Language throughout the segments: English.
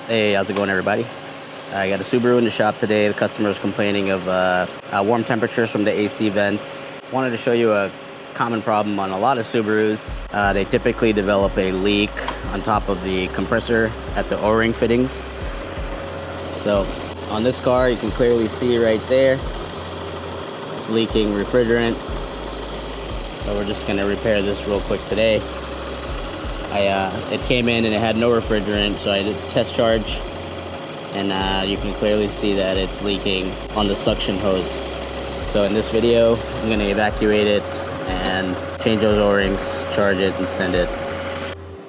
Hey, how's it going, everybody? I got a Subaru in the shop today. The customer is complaining of warm temperatures from the AC vents. Wanted to show you a common problem on a lot of Subarus. They typically develop a leak on top of the compressor at the O-ring fittings. So on this car, you can clearly see right there, it's leaking refrigerant. So we're just gonna repair this real quick today. It came in and it had no refrigerant, so I did a test charge, and you can clearly see that it's leaking on the suction hose. So in this video, I'm going to evacuate it and change those O-rings, charge it, and send it.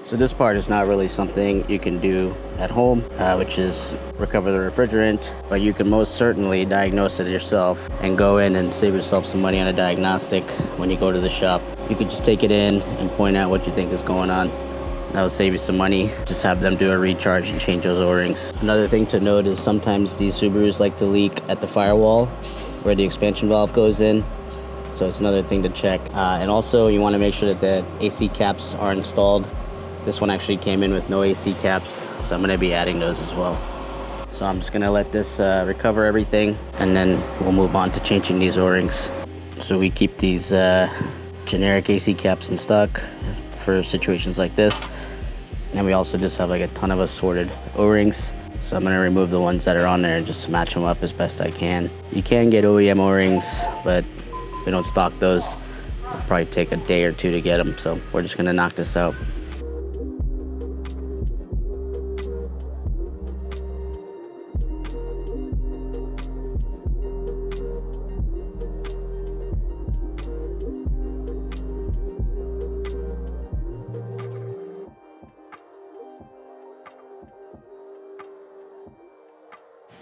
So this part is not really something you can do at home, which is recover the refrigerant, but you can most certainly diagnose it yourself and go in and save yourself some money on a diagnostic when you go to the shop. You could just take it in and point out what you think is going on. That will save you some money. Just have them do a recharge and change those O-rings. Another thing to note is sometimes these Subarus like to leak at the firewall where the expansion valve goes in. So it's another thing to check. And also you want to make sure that the AC caps are installed. This one actually came in with no AC caps, so I'm going to be adding those as well. So I'm just going to let this recover everything, and then we'll move on to changing these O-rings. So we keep these generic AC caps in stock for situations like this. And we also just have like a ton of assorted O-rings. So I'm going to remove the ones that are on there and just match them up as best I can. You can get OEM O-rings, but we don't stock those. It'll probably take a day or two to get them. So we're just going to knock this out.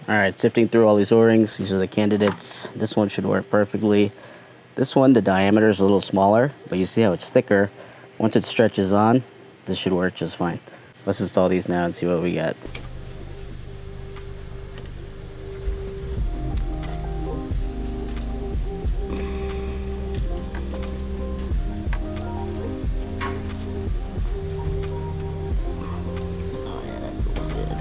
Alright, sifting through all these O-rings, these are the candidates. This one should work perfectly. This one, the diameter is a little smaller, but you see how it's thicker. Once it stretches on, this should work just fine. Let's install these now and see what we got. Oh yeah, that feels good.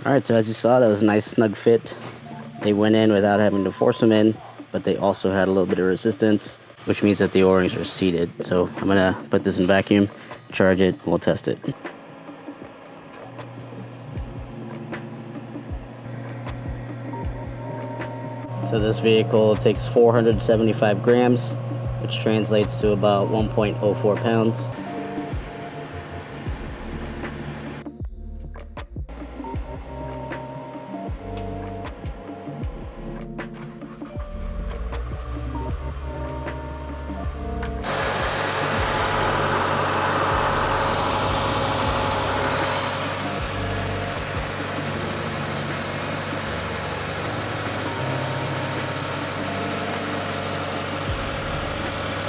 Alright, so as you saw, that was a nice snug fit. They went in without having to force them in, but they also had a little bit of resistance, which means that the O-rings are seated. So I'm going to put this in vacuum, charge it, and we'll test it. So this vehicle takes 475 grams, which translates to about 1.04 pounds.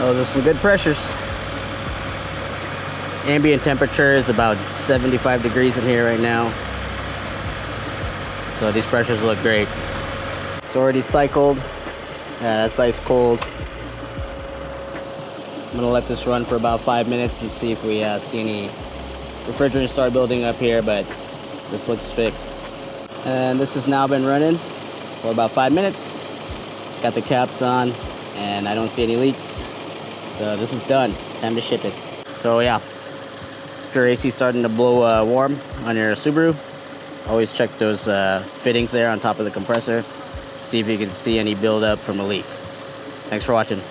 Oh, there's some good pressures. Ambient temperature is about 75 degrees in here right now. So these pressures look great. It's already cycled. Yeah, that's ice cold. I'm gonna let this run for about 5 minutes and see if we see any refrigerant start building up here, but this looks fixed. And this has now been running for about 5 minutes. Got the caps on, and I don't see any leaks. So this is done. Time to ship it. So yeah, if your AC is starting to blow warm on your Subaru, always check those fittings there on top of the compressor. See if you can see any buildup from a leak. Thanks for watching.